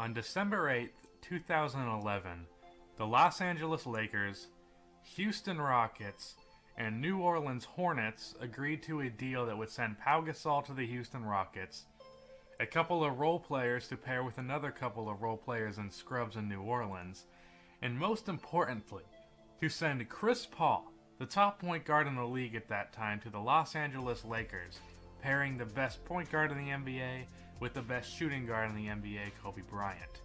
On December 8th, 2011, the Los Angeles Lakers, Houston Rockets, and New Orleans Hornets agreed to a deal that would send Pau Gasol to the Houston Rockets, a couple of role players to pair with another couple of role players in scrubs in New Orleans, and most importantly, to send Chris Paul, the top point guard in the league at that time, to the Los Angeles Lakers, pairing the best point guard in the NBA with the best shooting guard in the NBA, Kobe Bryant,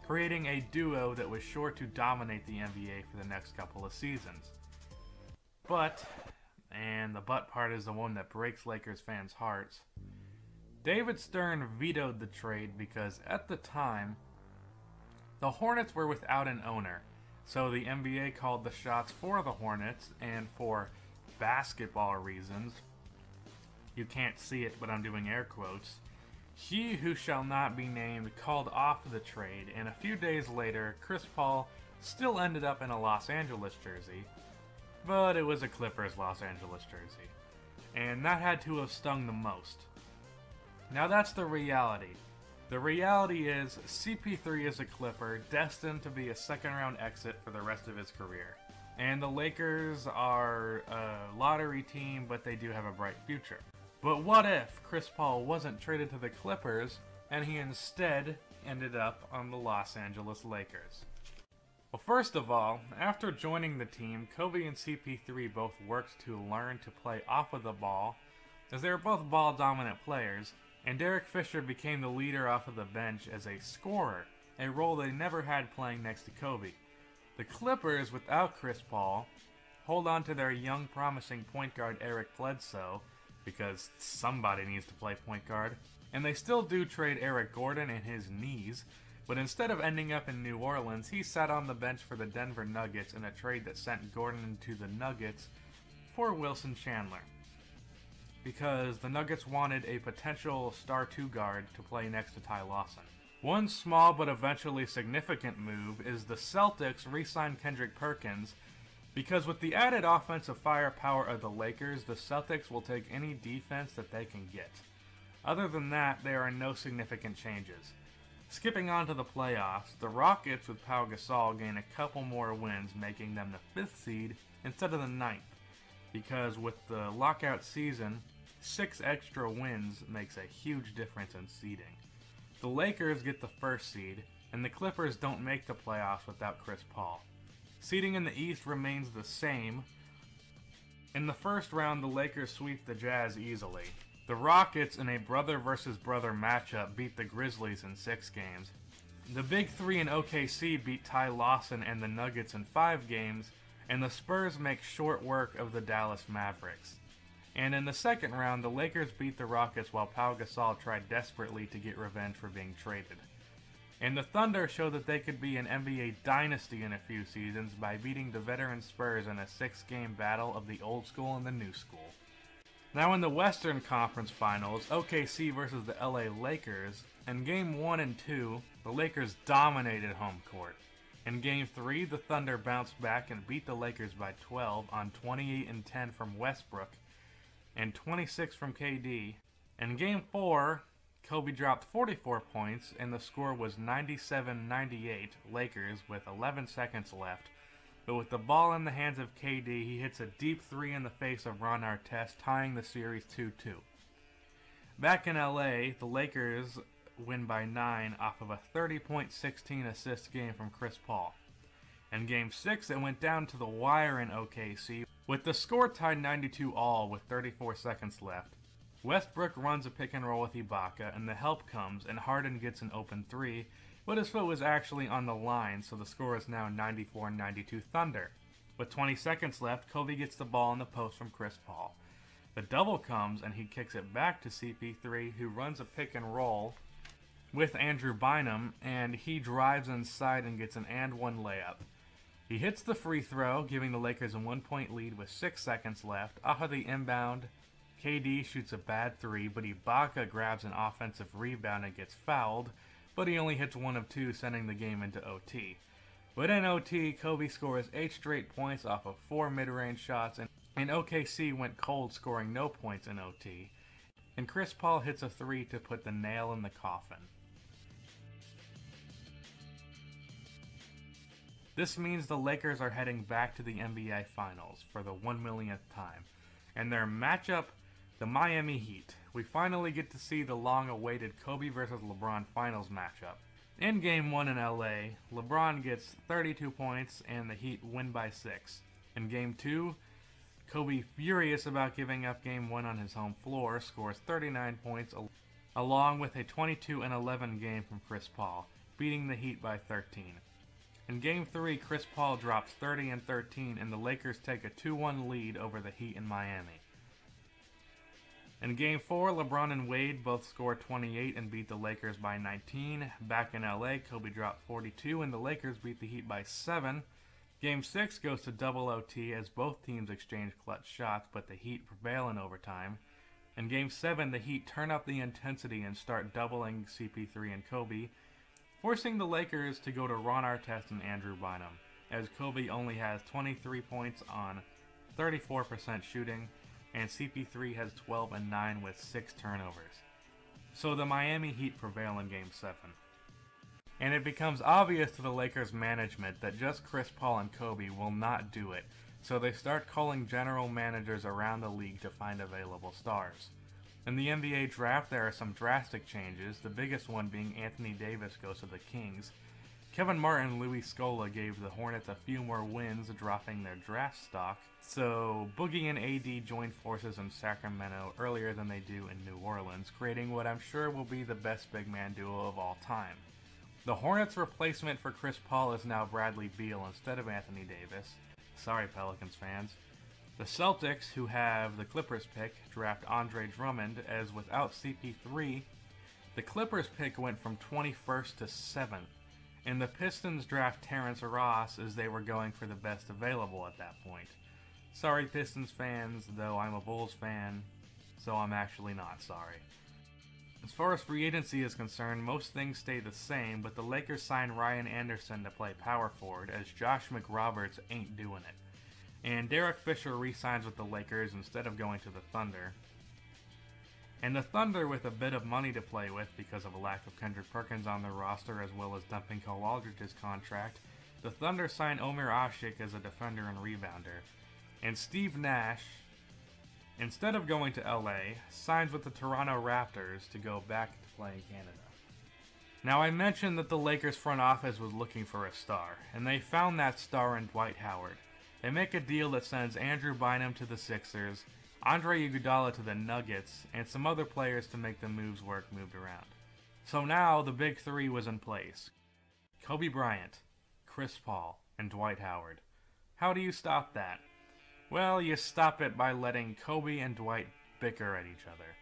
creating a duo that was sure to dominate the NBA for the next couple of seasons. But, and the but part is the one that breaks Lakers fans' hearts, David Stern vetoed the trade because at the time, the Hornets were without an owner, so the NBA called the shots for the Hornets, and for basketball reasons, you can't see it but I'm doing air quotes, he who shall not be named called off the trade, and a few days later, Chris Paul still ended up in a Los Angeles jersey, but it was a Clippers Los Angeles jersey, and that had to have stung the most. Now that's the reality. The reality is CP3 is a Clipper destined to be a second-round exit for the rest of his career. And the Lakers are a lottery team, but they do have a bright future. But what if Chris Paul wasn't traded to the Clippers, and he instead ended up on the Los Angeles Lakers? Well, first of all, after joining the team, Kobe and CP3 both worked to learn to play off of the ball, as they were both ball-dominant players, and Derek Fisher became the leader off of the bench as a scorer, a role they never had playing next to Kobe. The Clippers, without Chris Paul, hold on to their young promising point guard Eric Bledsoe, because somebody needs to play point guard, and they still do trade Eric Gordon and his knees, but instead of ending up in New Orleans, he sat on the bench for the Denver Nuggets in a trade that sent Gordon to the Nuggets for Wilson Chandler, because the Nuggets wanted a potential star 2 guard to play next to Ty Lawson. One small but eventually significant move is the Celtics re-signed Kendrick Perkins, because with the added offensive firepower of the Lakers, the Celtics will take any defense that they can get. Other than that, there are no significant changes. Skipping on to the playoffs, the Rockets with Pau Gasol gain a couple more wins, making them the 5th seed instead of the 9th, because with the lockout season, 6 extra wins makes a huge difference in seeding. The Lakers get the 1st seed, and the Clippers don't make the playoffs without Chris Paul. Seeding in the East remains the same. In the first round, the Lakers sweep the Jazz easily. The Rockets, in a brother versus brother matchup, beat the Grizzlies in 6 games. The Big Three in OKC beat Ty Lawson and the Nuggets in 5 games, and the Spurs make short work of the Dallas Mavericks. And in the second round, the Lakers beat the Rockets while Pau Gasol tried desperately to get revenge for being traded. And the Thunder showed that they could be an NBA dynasty in a few seasons by beating the veteran Spurs in a 6-game battle of the old school and the new school. Now in the Western Conference Finals, OKC versus the LA Lakers, in Game 1 and 2, the Lakers dominated home court. In Game 3, the Thunder bounced back and beat the Lakers by 12 on 28 and 10 from Westbrook and 26 from KD. In Game 4, Kobe dropped 44 points, and the score was 97-98 Lakers with 11 seconds left. But with the ball in the hands of KD, he hits a deep 3 in the face of Ron Artest, tying the series 2-2. Back in LA, the Lakers win by 9 off of a 30-point 16-assist game from Chris Paul. In Game 6, it went down to the wire in OKC, with the score tied 92-all with 34 seconds left. Westbrook runs a pick and roll with Ibaka, and the help comes, and Harden gets an open 3, but his foot was actually on the line, so the score is now 94-92 Thunder. With 20 seconds left, Kobe gets the ball in the post from Chris Paul. The double comes, and he kicks it back to CP3, who runs a pick and roll with Andrew Bynum, and he drives inside and gets an and-one layup. He hits the free throw, giving the Lakers a 1-point lead with 6 seconds left. Off of the inbound, KD shoots a bad 3, but Ibaka grabs an offensive rebound and gets fouled, but he only hits 1 of 2, sending the game into OT. But in OT, Kobe scores 8 straight points off of 4 mid-range shots, and OKC went cold, scoring no points in OT. And Chris Paul hits a 3 to put the nail in the coffin. This means the Lakers are heading back to the NBA Finals for the 1,000,000th time. And their matchup, the Miami Heat. We finally get to see the long-awaited Kobe vs. LeBron Finals matchup. In Game 1 in LA, LeBron gets 32 points and the Heat win by 6. In Game 2, Kobe, furious about giving up Game 1 on his home floor, scores 39 points along with a 22-11 game from Chris Paul, beating the Heat by 13. In Game 3, Chris Paul drops 30 and 13 and the Lakers take a 2-1 lead over the Heat in Miami. In Game 4, LeBron and Wade both scored 28 and beat the Lakers by 19. Back in LA, Kobe dropped 42 and the Lakers beat the Heat by 7. Game 6 goes to double OT as both teams exchange clutch shots, but the Heat prevail in overtime. In Game 7, the Heat turn up the intensity and start doubling CP3 and Kobe, forcing the Lakers to go to Ron Artest and Andrew Bynum, as Kobe only has 23 points on 34% shooting, and CP3 has 12 and 9 with 6 turnovers. So the Miami Heat prevail in Game 7. And it becomes obvious to the Lakers management that just Chris Paul and Kobe will not do it, so they start calling general managers around the league to find available stars. In the NBA draft, there are some drastic changes, the biggest one being Anthony Davis goes to the Kings. Kevin Martin and Louis Scola gave the Hornets a few more wins, dropping their draft stock. So Boogie and AD joined forces in Sacramento earlier than they do in New Orleans, creating what I'm sure will be the best big man duo of all time. The Hornets' replacement for Chris Paul is now Bradley Beal instead of Anthony Davis. Sorry, Pelicans fans. The Celtics, who have the Clippers pick, draft Andre Drummond, as without CP3, the Clippers pick went from 21st to 7th. And the Pistons draft Terrence Ross as they were going for the best available at that point. Sorry Pistons fans, though I'm a Bulls fan, so I'm actually not sorry. As far as free agency is concerned, most things stay the same, but the Lakers sign Ryan Anderson to play power forward as Josh McRoberts ain't doing it. And Derek Fisher re-signs with the Lakers instead of going to the Thunder. And the Thunder, with a bit of money to play with because of a lack of Kendrick Perkins on their roster as well as dumping Cole Aldridge's contract, the Thunder sign Omer Asik as a defender and rebounder. And Steve Nash, instead of going to LA, signs with the Toronto Raptors to go back to play in Canada. Now I mentioned that the Lakers front office was looking for a star, and they found that star in Dwight Howard. They make a deal that sends Andrew Bynum to the Sixers, Andre Iguodala to the Nuggets, and some other players to make the moves work moved around. So now the big three was in place. Kobe Bryant, Chris Paul, and Dwight Howard. How do you stop that? Well, you stop it by letting Kobe and Dwight bicker at each other.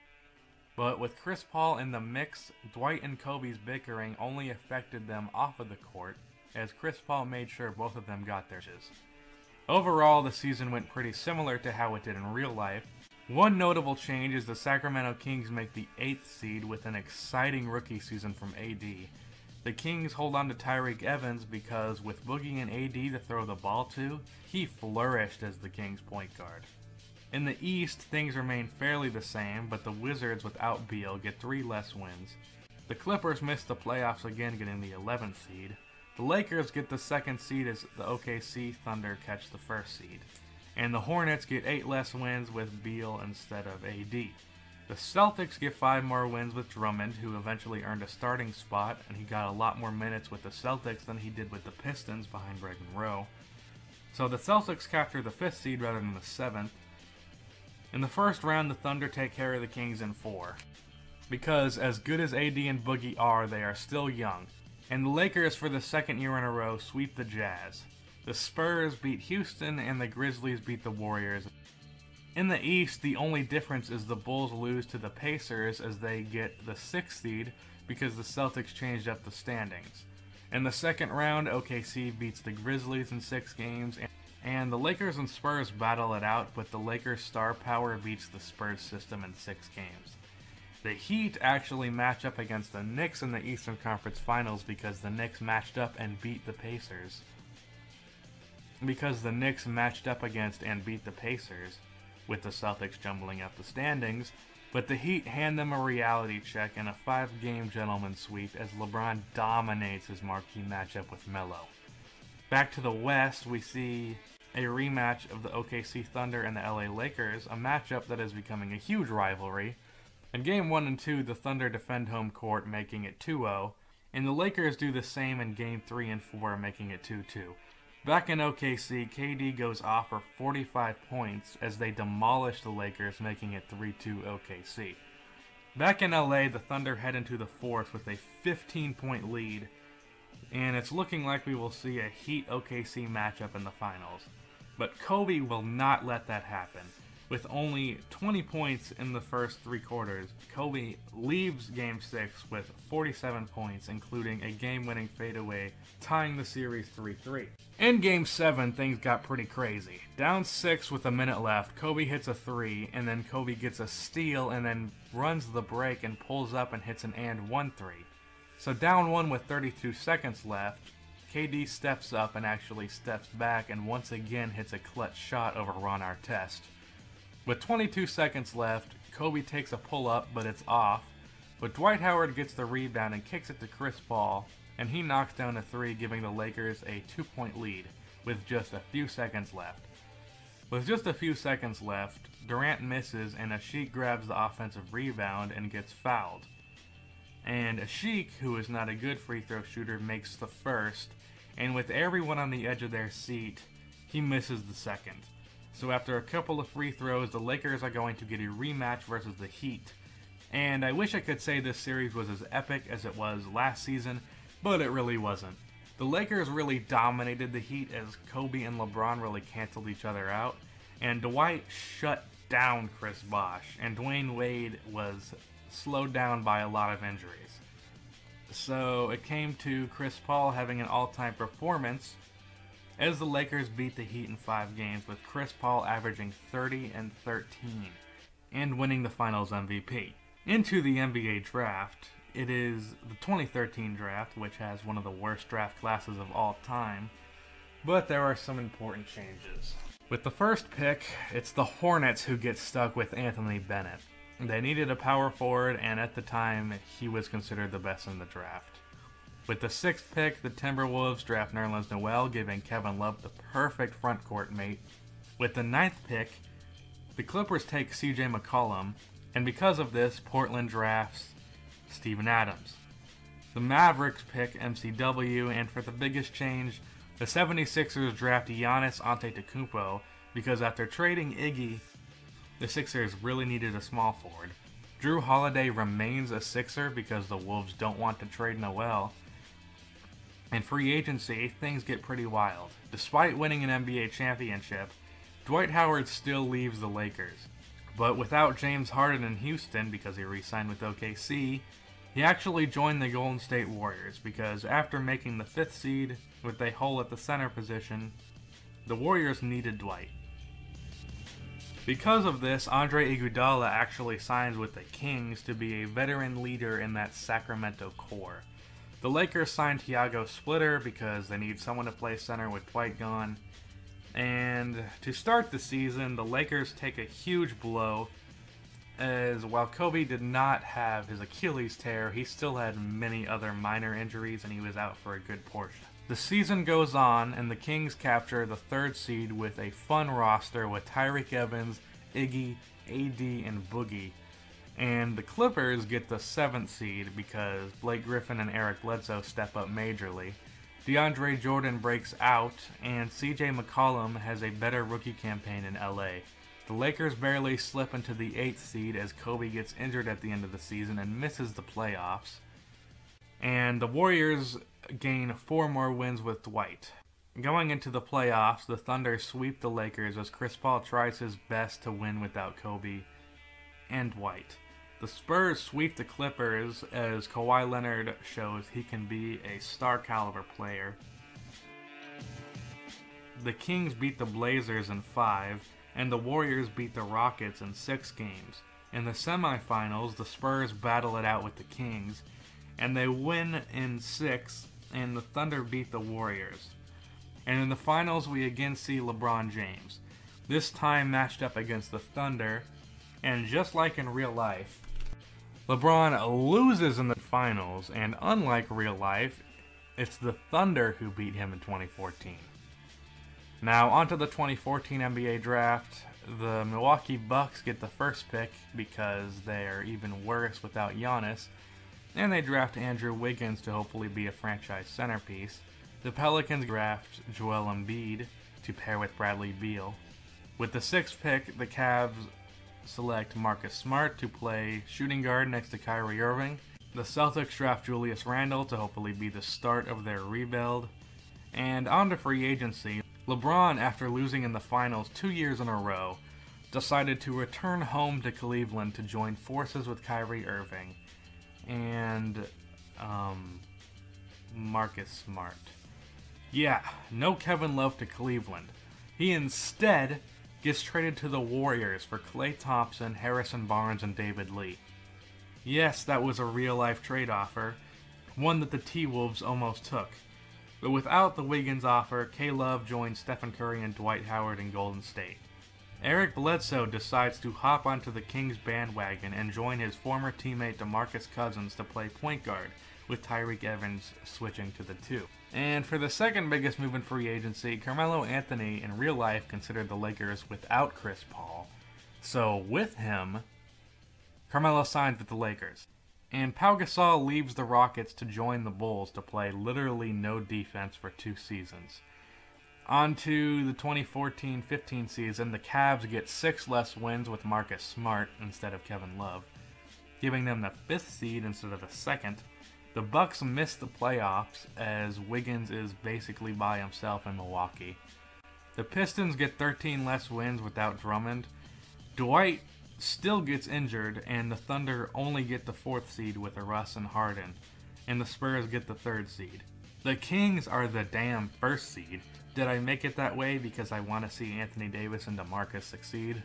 But with Chris Paul in the mix, Dwight and Kobe's bickering only affected them off of the court, as Chris Paul made sure both of them got their shares. Overall, the season went pretty similar to how it did in real life. One notable change is the Sacramento Kings make the 8th seed with an exciting rookie season from AD. The Kings hold on to Tyreke Evans because with Boogie and AD to throw the ball to, he flourished as the Kings point guard. In the East, things remain fairly the same, but the Wizards without Beal get 3 less wins. The Clippers miss the playoffs again, getting the 11th seed. The Lakers get the 2nd seed as the OKC Thunder catch the 1st seed. And the Hornets get 8 less wins with Beal instead of AD. The Celtics get 5 more wins with Drummond, who eventually earned a starting spot, and he got a lot more minutes with the Celtics than he did with the Pistons behind Greg Monroe. So the Celtics capture the 5th seed rather than the 7th. In the first round, the Thunder take care of the Kings in 4. Because as good as AD and Boogie are, they are still young. And the Lakers, for the 2nd year in a row, sweep the Jazz. The Spurs beat Houston, and the Grizzlies beat the Warriors. In the East, the only difference is the Bulls lose to the Pacers as they get the 6th seed because the Celtics changed up the standings. In the 2nd round, OKC beats the Grizzlies in 6 games, and the Lakers and Spurs battle it out, but the Lakers' star power beats the Spurs system in 6 games. The Heat actually match up against the Knicks in the Eastern Conference Finals because the Knicks matched up and beat the Pacers. Because the Knicks matched up against and beat the Pacers, with the Celtics jumbling up the standings, but the Heat hand them a reality check in a 5-game gentleman sweep as LeBron dominates his marquee matchup with Melo. Back to the West, we see a rematch of the OKC Thunder and the LA Lakers, a matchup that is becoming a huge rivalry. In Game 1 and 2, the Thunder defend home court, making it 2-0, and the Lakers do the same in Game 3 and 4, making it 2-2. Back in OKC, KD goes off for 45 points as they demolish the Lakers, making it 3-2 OKC. Back in LA, the Thunder head into the fourth with a 15-point lead, and it's looking like we will see a Heat OKC matchup in the finals. But Kobe will not let that happen. With only 20 points in the first 3 quarters, Kobe leaves Game 6 with 47 points, including a game-winning fadeaway, tying the series 3-3. In Game 7, things got pretty crazy. Down 6 with a minute left, Kobe hits a 3, and then Kobe gets a steal and then runs the break and pulls up and hits an and 1-3. So down 1 with 32 seconds left, KD steps up and actually steps back and once again hits a clutch shot over Ron Artest. With 22 seconds left, Kobe takes a pull-up, but it's off. But Dwight Howard gets the rebound and kicks it to Chris Paul, and he knocks down a 3, giving the Lakers a 2-point lead with just a few seconds left. With just a few seconds left, Durant misses and Asik grabs the offensive rebound and gets fouled. And Asik, who is not a good free throw shooter, makes the first, and with everyone on the edge of their seat, he misses the second. So after a couple of free throws, the Lakers are going to get a rematch versus the Heat. And I wish I could say this series was as epic as it was last season, but it really wasn't. The Lakers really dominated the Heat as Kobe and LeBron really canceled each other out, and Dwight shut down Chris Bosh, and Dwayne Wade was slowed down by a lot of injuries. So it came to Chris Paul having an all-time performance as the Lakers beat the Heat in 5 games, with Chris Paul averaging 30 and 13 and winning the Finals MVP. Into the NBA draft, it is the 2013 draft, which has one of the worst draft classes of all time, but there are some important changes. With the first pick, it's the Hornets who get stuck with Anthony Bennett. They needed a power forward, and at the time, he was considered the best in the draft. With the 6th pick, the Timberwolves draft Nerlens Noel, giving Kevin Love the perfect front court mate. With the 9th pick, the Clippers take CJ McCollum, and because of this, Portland drafts Steven Adams. The Mavericks pick MCW, and for the biggest change, the 76ers draft Giannis Antetokounmpo, because after trading Iggy, the Sixers really needed a small forward. Drew Holiday remains a Sixer because the Wolves don't want to trade Noel. In free agency, things get pretty wild. Despite winning an NBA championship, Dwight Howard still leaves the Lakers. But without James Harden in Houston, because he re-signed with OKC, he actually joined the Golden State Warriors, because after making the 5th seed with a hole at the center position, the Warriors needed Dwight. Because of this, Andre Iguodala actually signs with the Kings to be a veteran leader in that Sacramento core. The Lakers signed Thiago Splitter because they need someone to play center with Dwight gone. And to start the season, the Lakers take a huge blow, as while Kobe did not have his Achilles tear, he still had many other minor injuries and he was out for a good portion. The season goes on and the Kings capture the 3rd seed with a fun roster with Tyreek Evans, Iggy, AD, and Boogie. And the Clippers get the 7th seed because Blake Griffin and Eric Bledsoe step up majorly. DeAndre Jordan breaks out, and CJ McCollum has a better rookie campaign in LA. The Lakers barely slip into the 8th seed as Kobe gets injured at the end of the season and misses the playoffs. And the Warriors gain 4 more wins with Dwight. Going into the playoffs, the Thunder sweep the Lakers as Chris Paul tries his best to win without Kobe and Dwight. The Spurs sweep the Clippers as Kawhi Leonard shows he can be a star caliber player. The Kings beat the Blazers in 5, and the Warriors beat the Rockets in 6 games. In the semifinals, the Spurs battle it out with the Kings, and they win in 6, and the Thunder beat the Warriors. And in the finals, we again see LeBron James, this time matched up against the Thunder, and just like in real life, LeBron loses in the finals, and unlike real life, It's the Thunder who beat him in 2014. Now, onto the 2014 NBA draft. The Milwaukee Bucks get the first pick because they are even worse without Giannis, and they draft Andrew Wiggins to hopefully be a franchise centerpiece. The Pelicans draft Joel Embiid to pair with Bradley Beal. With the 6th pick, the Cavs select Marcus Smart to play shooting guard next to Kyrie Irving. The Celtics draft Julius Randle to hopefully be the start of their rebuild. And on to free agency. LeBron, after losing in the finals 2 years in a row, decided to return home to Cleveland to join forces with Kyrie Irving and Marcus Smart. Yeah, no Kevin Love to Cleveland. He instead gets traded to the Warriors for Klay Thompson, Harrison Barnes, and David Lee. Yes, that was a real-life trade offer, one that the T-Wolves almost took. But without the Wiggins offer, K-Love joined Stephen Curry and Dwight Howard in Golden State. Eric Bledsoe decides to hop onto the Kings bandwagon and join his former teammate DeMarcus Cousins to play point guard, with Tyreke Evans switching to the 2. And for the second biggest move in free agency, Carmelo Anthony in real life considered the Lakers without Chris Paul. So with him, Carmelo signs with the Lakers. And Pau Gasol leaves the Rockets to join the Bulls to play literally no defense for 2 seasons. On to the 2014-15 season, the Cavs get 6 less wins with Marcus Smart instead of Kevin Love, giving them the 5th seed instead of the 2nd. The Bucks miss the playoffs as Wiggins is basically by himself in Milwaukee. The Pistons get 13 less wins without Drummond. Dwight still gets injured, and the Thunder only get the 4th seed with Russ and Harden, and the Spurs get the 3rd seed. The Kings are the damn 1st seed. Did I make it that way because I want to see Anthony Davis and DeMarcus succeed?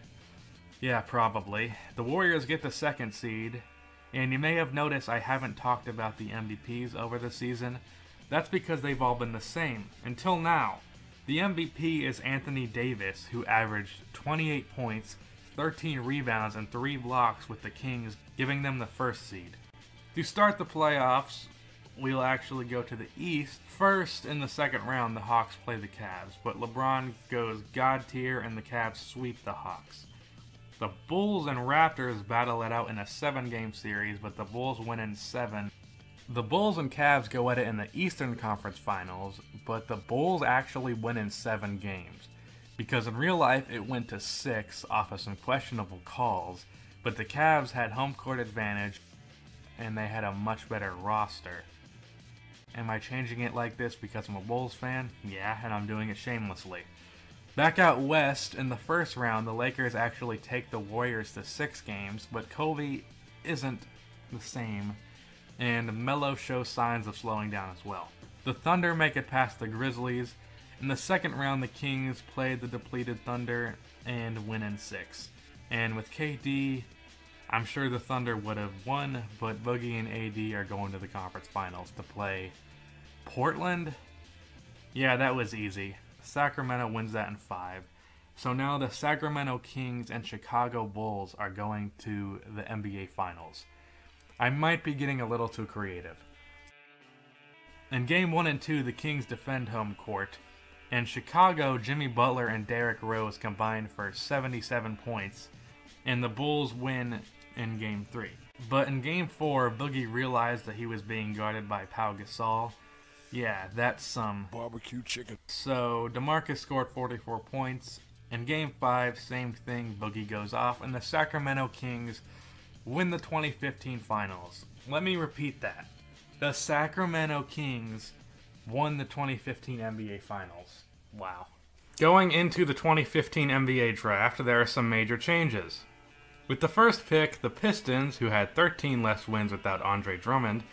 Yeah, probably. The Warriors get the 2nd seed, and you may have noticed I haven't talked about the MVPs over the season. That's because they've all been the same, until now. The MVP is Anthony Davis, who averaged 28 points, 13 rebounds, and 3 blocks with the Kings, giving them the 1st seed. To start the playoffs, we'll actually go to the East. First, in the 2nd round, the Hawks play the Cavs, but LeBron goes God tier and the Cavs sweep the Hawks. The Bulls and Raptors battle it out in a 7-game series, but the Bulls win in 7. The Bulls and Cavs go at it in the Eastern Conference Finals, but the Bulls actually win in 7 games. Because in real life, it went to 6 off of some questionable calls, but the Cavs had home court advantage, and they had a much better roster. Am I changing it like this because I'm a Bulls fan? Yeah, and I'm doing it shamelessly. Back out west, in the 1st round, the Lakers actually take the Warriors to 6 games, but Kobe isn't the same, and Melo shows signs of slowing down as well. The Thunder make it past the Grizzlies. In the 2nd round, the Kings played the depleted Thunder and win in 6. And with KD, I'm sure the Thunder would have won, but Boogie and AD are going to the conference finals to play Portland. Yeah, that was easy. Sacramento wins that in 5. So now the Sacramento Kings and Chicago Bulls are going to the NBA Finals. I might be getting a little too creative. In Game 1 and 2, the Kings defend home court. In Chicago, Jimmy Butler and Derrick Rose combined for 77 points, and the Bulls win in Game 3. But in Game 4, Boogie realized that he was being guarded by Pau Gasol. Yeah, that's some barbecue chicken. So DeMarcus scored 44 points. In Game 5, same thing, Boogie goes off, and the Sacramento Kings win the 2015 Finals. Let me repeat that. The Sacramento Kings won the 2015 NBA Finals. Wow. Going into the 2015 NBA Draft, there are some major changes. With the 1st pick, the Pistons, who had 13 less wins without Andre Drummond,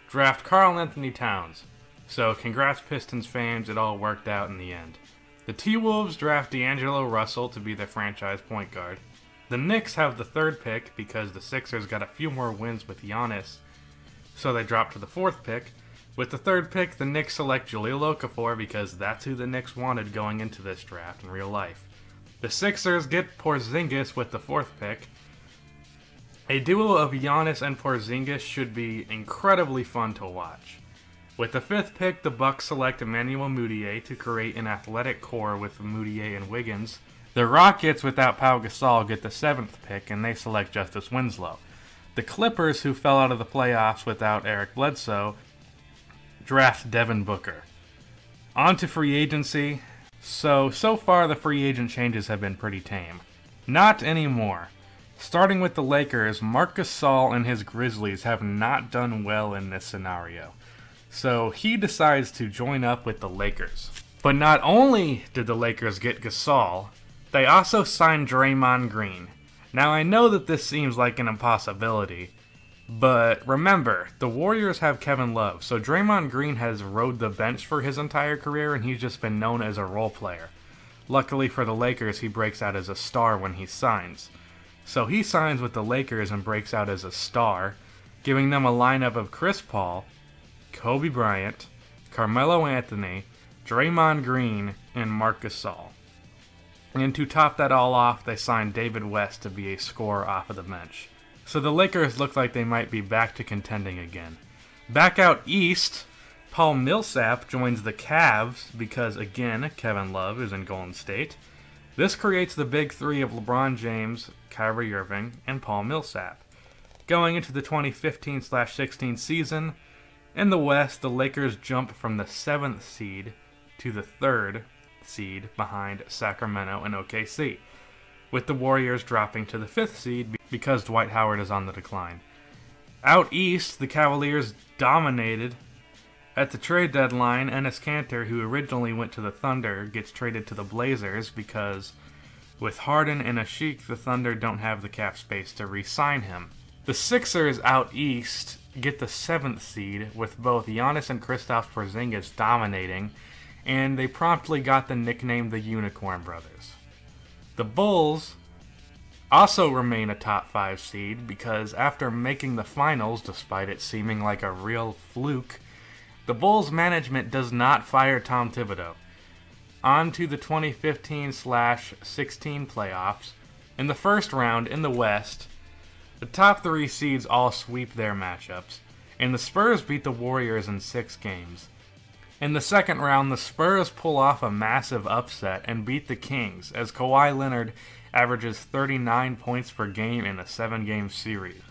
draft Karl Anthony Towns. So congrats Pistons fans, it all worked out in the end. The T-Wolves draft D'Angelo Russell to be their franchise point guard. The Knicks have the 3rd pick because the Sixers got a few more wins with Giannis, so they dropped to the 4th pick. With the 3rd pick, the Knicks select Jahlil Okafor because that's who the Knicks wanted going into this draft in real life. The Sixers get Porzingis with the 4th pick. A duo of Giannis and Porzingis should be incredibly fun to watch. With the 5th pick, the Bucks select Emmanuel Mudiay to create an athletic core with Mudiay and Wiggins. The Rockets, without Pau Gasol, get the 7th pick, and they select Justice Winslow. The Clippers, who fell out of the playoffs without Eric Bledsoe, draft Devin Booker. On to free agency. So far the free agent changes have been pretty tame. Not anymore. Starting with the Lakers, Marc Gasol and his Grizzlies have not done well in this scenario. So he decides to join up with the Lakers. But not only did the Lakers get Gasol, they also signed Draymond Green. Now I know that this seems like an impossibility, but remember, the Warriors have Kevin Love, so Draymond Green has rode the bench for his entire career and he's just been known as a role player. Luckily for the Lakers, he breaks out as a star when he signs. So he signs with the Lakers and breaks out as a star, giving them a lineup of Chris Paul, Kobe Bryant, Carmelo Anthony, Draymond Green, and Marc Gasol. And to top that all off, they signed David West to be a scorer off of the bench. So the Lakers look like they might be back to contending again. Back out east, Paul Millsap joins the Cavs because, again, Kevin Love is in Golden State. This creates the big three of LeBron James, Kyrie Irving, and Paul Millsap. Going into the 2015-16 season, in the West, the Lakers jump from the 7th seed to the 3rd seed behind Sacramento and OKC, with the Warriors dropping to the 5th seed because Dwight Howard is on the decline. Out east, the Cavaliers dominated. At the trade deadline, Enes Kanter, who originally went to the Thunder, gets traded to the Blazers because with Harden and Ashik, the Thunder don't have the cap space to re-sign him. The Sixers out east get the 7th seed with both Giannis and Kristaps Porzingis dominating, and they promptly got the nickname the Unicorn Brothers. The Bulls also remain a top 5 seed because after making the finals, despite it seeming like a real fluke, the Bulls management does not fire Tom Thibodeau. On to the 2015-16 playoffs. In the first round in the West, the top 3 seeds all sweep their matchups, and the Spurs beat the Warriors in 6 games. In the second round, the Spurs pull off a massive upset and beat the Kings as Kawhi Leonard averages 39 points per game in a 7-game series.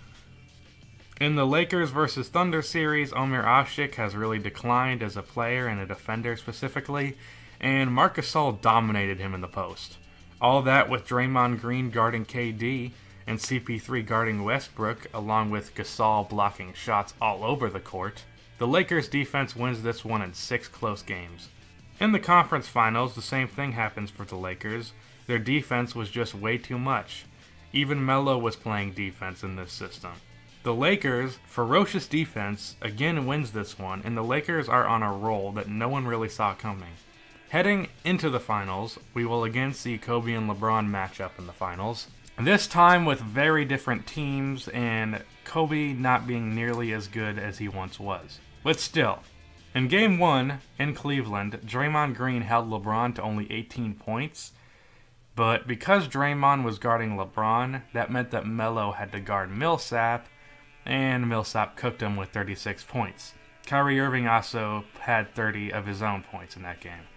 In the Lakers vs. Thunder series, Omer Asik has really declined as a player and a defender specifically, and Marc Gasol dominated him in the post. All that with Draymond Green guarding KD and CP3 guarding Westbrook, along with Gasol blocking shots all over the court. The Lakers' defense wins this one in 6 close games. In the conference finals, the same thing happens for the Lakers. Their defense was just way too much. Even Melo was playing defense in this system. The Lakers' ferocious defense again wins this one, and the Lakers are on a roll that no one really saw coming. Heading into the finals, we will again see Kobe and LeBron match up in the finals. This time with very different teams, and Kobe not being nearly as good as he once was. But still, in Game 1 in Cleveland, Draymond Green held LeBron to only 18 points, but because Draymond was guarding LeBron, that meant that Melo had to guard Millsap, and Millsap cooked him with 36 points. Kyrie Irving also had 30 of his own points in that game.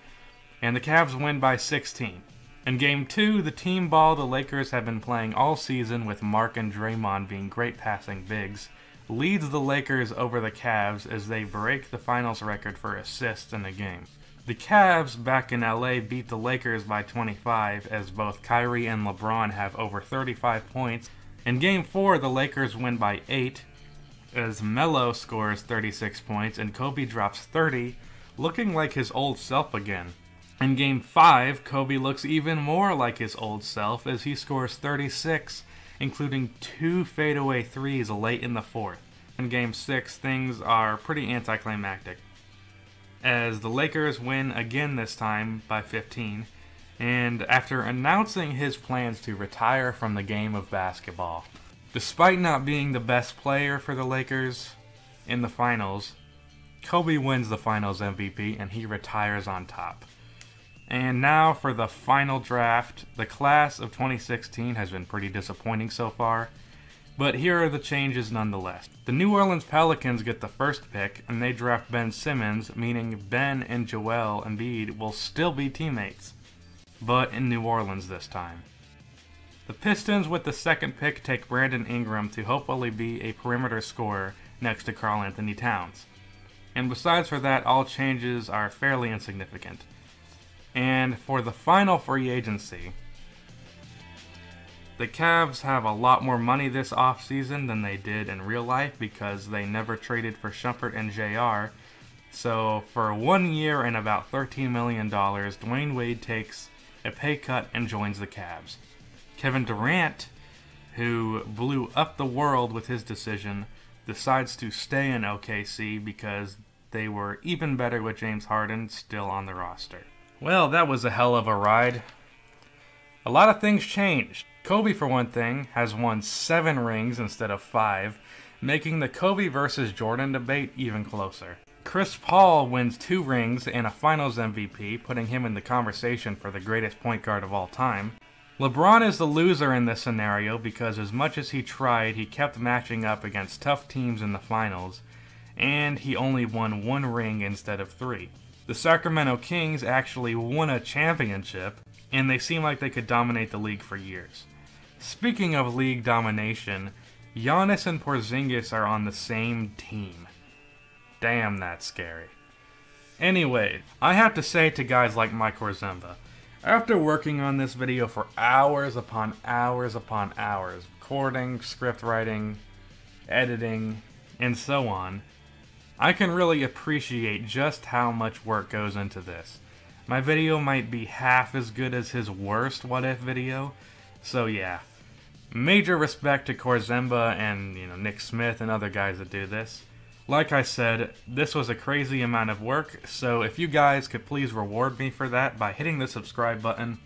And the Cavs win by 16. In Game 2, the team ball the Lakers have been playing all season with Mark and Draymond being great passing bigs leads the Lakers over the Cavs as they break the finals record for assists in a game. The Cavs back in LA beat the Lakers by 25 as both Kyrie and LeBron have over 35 points. In Game 4, the Lakers win by 8 as Melo scores 36 points and Kobe drops 30, looking like his old self again. In Game 5, Kobe looks even more like his old self as he scores 36, including 2 fadeaway threes late in the 4th. In Game 6, things are pretty anticlimactic, as the Lakers win again this time by 15, and after announcing his plans to retire from the game of basketball. Despite not being the best player for the Lakers in the finals, Kobe wins the finals MVP and he retires on top. And now for the final draft. The class of 2016 has been pretty disappointing so far. But here are the changes nonetheless. The New Orleans Pelicans get the first pick, and they draft Ben Simmons, meaning Ben and Joel Embiid will still be teammates, but in New Orleans this time. The Pistons with the second pick take Brandon Ingram to hopefully be a perimeter scorer next to Karl Anthony Towns. And besides for that, all changes are fairly insignificant. And for the final free agency, the Cavs have a lot more money this offseason than they did in real life because they never traded for Shumpert and JR. So for 1 year and about $13 million, Dwayne Wade takes a pay cut and joins the Cavs. Kevin Durant, who blew up the world with his decision, decides to stay in OKC because they were even better with James Harden still on the roster. Well, that was a hell of a ride. A lot of things changed. Kobe, for one thing, has won 7 rings instead of 5, making the Kobe versus Jordan debate even closer. Chris Paul wins 2 rings and a Finals MVP, putting him in the conversation for the greatest point guard of all time. LeBron is the loser in this scenario because as much as he tried, he kept matching up against tough teams in the finals, and he only won 1 ring instead of 3. The Sacramento Kings actually won a championship, and they seem like they could dominate the league for years. Speaking of league domination, Giannis and Porzingis are on the same team. Damn, that's scary. Anyway, I have to say to guys like Mike Orzemba, after working on this video for hours upon hours upon hours, recording, script writing, editing, and so on, I can really appreciate just how much work goes into this. My video might be half as good as his worst What If video, so yeah. Major respect to Korzemba and Nick Smith and other guys that do this. Like I said, this was a crazy amount of work, so if you guys could please reward me for that by hitting the subscribe button,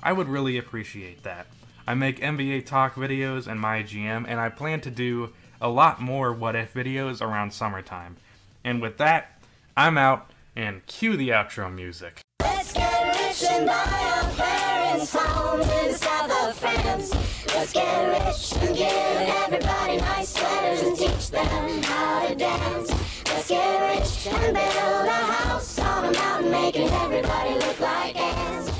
I would really appreciate that. I make NBA Talk videos and my GM, and I plan to do a lot more What If videos around summertime. And with that, I'm out, and cue the outro music. Let's get rich and buy our parents' homes in the south of France. Let's get rich and give everybody nice sweaters and teach them how to dance. Let's get rich and build a house on a mountain, making everybody look like ants.